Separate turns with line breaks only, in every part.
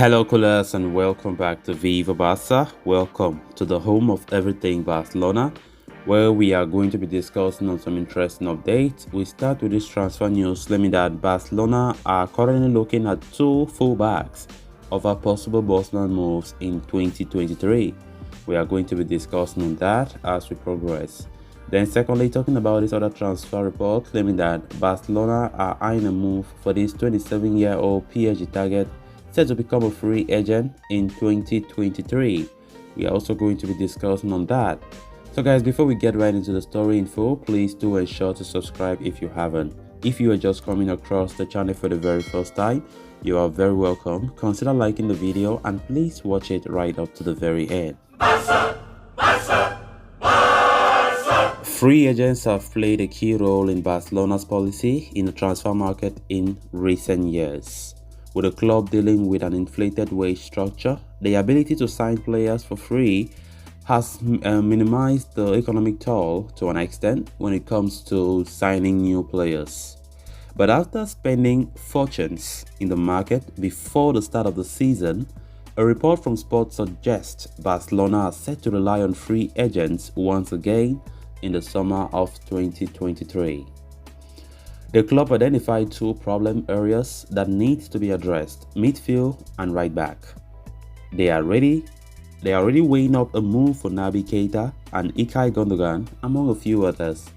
Hello, coolers, and welcome back to Viva Barca. Welcome to the home of everything Barcelona, where we are going to be discussing on some interesting updates. We start with this transfer news claiming that Barcelona are currently looking at two fullbacks of our possible Barcelona moves in 2023. We are going to be discussing on that as we progress. Then secondly, talking about this other transfer report claiming that Barcelona are eyeing a move for this 27-year-old PSG target set to become a free agent in 2023. We are also going to be discussing on that. So guys, before we get right into the story info, please do ensure to subscribe if you haven't. If you are just coming across the channel for the very first time, you are very welcome. Consider liking the video and please watch it right up to the very end. Free agents have played a key role in Barcelona's policy in the transfer market in recent years. With the club dealing with an inflated wage structure, the ability to sign players for free has minimized the economic toll to an extent when it comes to signing new players. But after spending fortunes in the market before the start of the season, a report from Sport suggests Barcelona are set to rely on free agents once again in the summer of 2023. The club identified two problem areas that need to be addressed: midfield and right back. They are already weighing up a move for Naby Keita and Ilkay Gundogan, among a few others,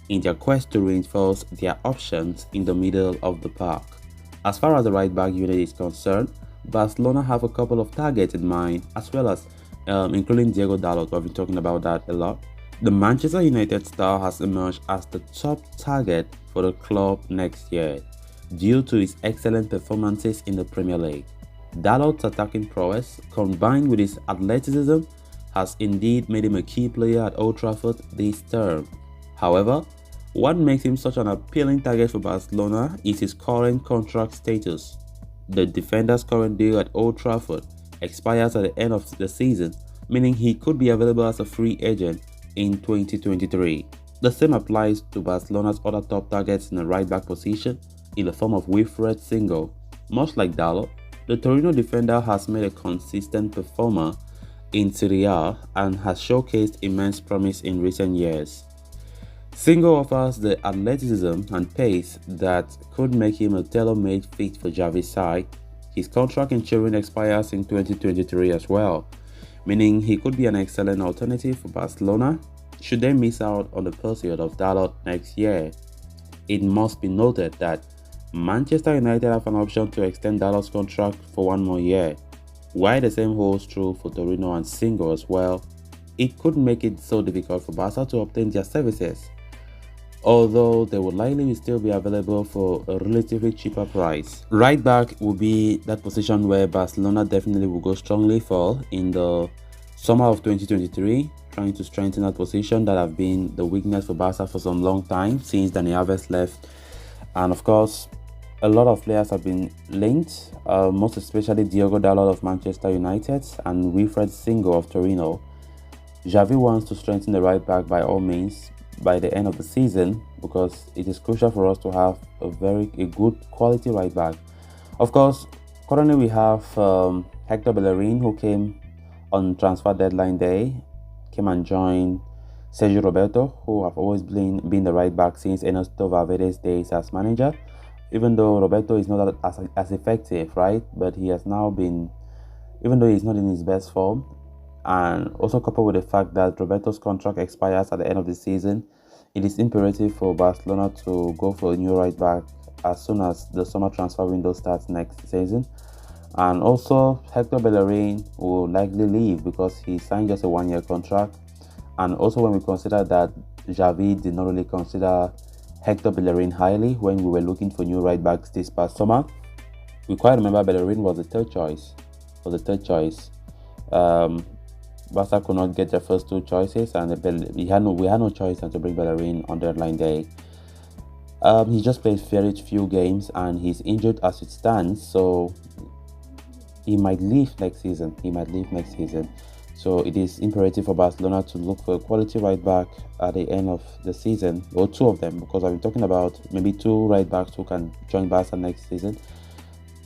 in their quest to reinforce their options in the middle of the park. As far as the right back unit is concerned, Barcelona have a couple of targets in mind, as well as including Diego Dalot. We've been talking about that a lot. The Manchester United star has emerged as the top target for the club next year due to his excellent performances in the Premier League. Dalot's attacking prowess, combined with his athleticism, has indeed made him a key player at Old Trafford this term. However, what makes him such an appealing target for Barcelona is his current contract status. The defender's current deal at Old Trafford expires at the end of the season, meaning he could be available as a free agent in 2023. The same applies to Barcelona's other top targets in the right-back position in the form of Wilfried Singo. Much like Dalot, the Torino defender has made a consistent performer in Serie A and has showcased immense promise in recent years. Singo offers the athleticism and pace that could make him a tailor-made fit for Xavi's side. His contract in Turin expires in 2023 as well, meaning he could be an excellent alternative for Barcelona should they miss out on the pursuit of Dalot next year. It must be noted that Manchester United have an option to extend Dalot's contract for one more year. While the same holds true for Torino and Singo as well, it could make it so difficult for Barca to obtain their services, although they would likely still be available for a relatively cheaper price. Right back will be that position where Barcelona definitely will go strongly for in the summer of 2023, trying to strengthen that position that have been the weakness for Barca for some long time since Dani Alves left. And of course, a lot of players have been linked, most especially Diego Dalot of Manchester United and Wilfried Singo of Torino. Xavi wants to strengthen the right back by all means by the end of the season because it is crucial for us to have a good quality right back. Of course, currently we have Hector Bellerin, who came on transfer deadline day, came and joined Sergio Roberto, who have always been the right back since Ernesto Valverde's days as manager. Even though Roberto is not as effective, right? But he has now been, even though he's not in his best form, and also coupled with the fact that Roberto's contract expires at the end of the season, it is imperative for Barcelona to go for a new right back as soon as the summer transfer window starts next season. And also, Hector Bellerin will likely leave because he signed just a one-year contract. And also, when we consider that Xavi did not really consider Hector Bellerin highly when we were looking for new right backs this past summer, we quite remember Bellerin was the third choice. Barca could not get their first two choices, and we had no choice than to bring Bellerin on deadline day. He just played very few games and he's injured as it stands, so he might leave next season. So it is imperative for Barcelona to look for a quality right back at the end of the season, or two of them, because I've been talking about maybe two right backs who can join Barca next season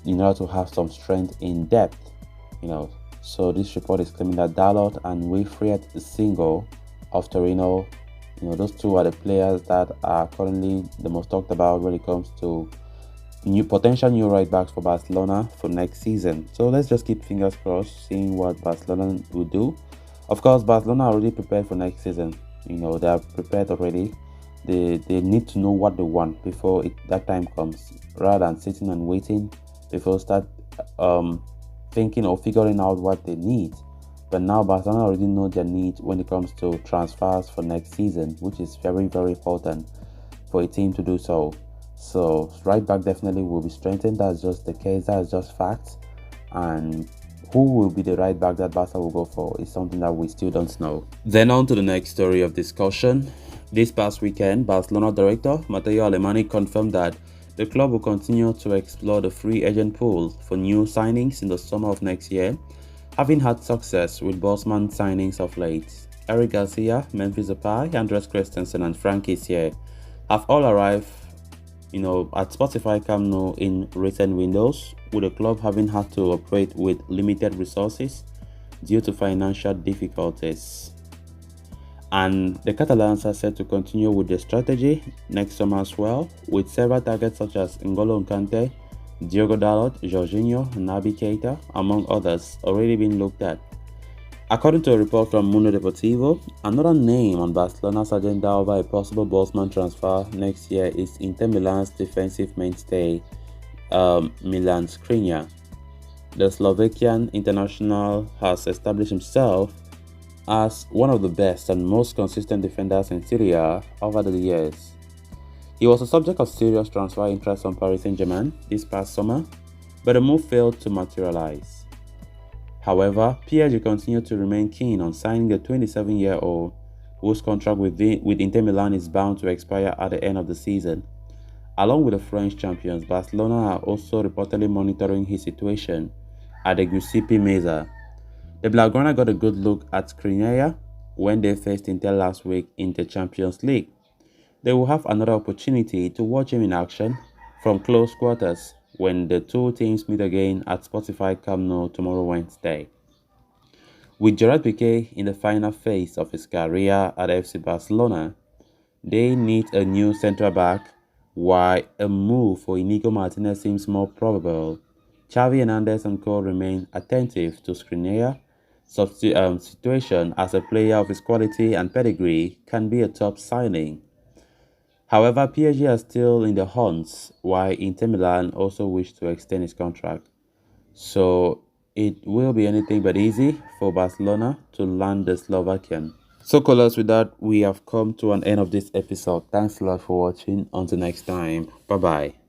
in order to have some strength in depth. you know. So this report is claiming that Dalot and Wilfried Singo of Torino, those two are the players that are currently the most talked about when it comes to potential new right backs for Barcelona for next season. So let's just keep fingers crossed, seeing what Barcelona will do. Of course, Barcelona are already prepared for next season. They are prepared already. They need to know what they want before that time comes, rather than sitting and waiting before start thinking or figuring out what they need. But now Barcelona already know their needs when it comes to transfers for next season, which is very, very important for a team to do so. So right back definitely will be strengthened. That's just the case. That's just facts. And who will be the right back that Barca will go for is something that we still don't know. Then on to the next story of discussion. This past weekend, Barcelona director Matteo Alemany confirmed that the club will continue to explore the free agent pool for new signings in the summer of next year, having had success with Bosman signings of late. Eric Garcia, Memphis Depay, Andres Christensen, and Frank Kessié have all arrived at Spotify Camp Nou in recent windows, with the club having had to operate with limited resources due to financial difficulties. And the Catalans are set to continue with their strategy next summer as well, with several targets such as N'Golo Kante, Diogo Dalot, Jorginho, Naby Keita, among others, already being looked at. According to a report from Mundo Deportivo, another name on Barcelona's agenda over a possible Bosman transfer next year is Inter Milan's defensive mainstay, Milan Skriniar. The Slovakian international has established himself as one of the best and most consistent defenders in Serie A over the years. He was a subject of serious transfer interest on Paris Saint-Germain this past summer, but the move failed to materialize. However, PSG continued to remain keen on signing the 27-year-old, whose contract with Inter Milan is bound to expire at the end of the season. Along with the French champions, Barcelona are also reportedly monitoring his situation at the Giuseppe Meazza. The Blaugrana got a good look at Skriniar when they faced Inter last week in the Champions League. They will have another opportunity to watch him in action from close quarters when the two teams meet again at Spotify Camp Nou tomorrow Wednesday. With Gerard Piqué in the final phase of his career at FC Barcelona, they need a new central back, while a move for Inigo Martinez seems more probable. Xavi Hernandez and co remain attentive to Skriniar's situation, as a player of his quality and pedigree can be a top signing. However, PSG are still in the hunt, while Inter Milan also wish to extend his contract. So it will be anything but easy for Barcelona to land the Slovakian. So callers, with that, we have come to an end of this episode. Thanks a lot for watching. Until next time, bye bye.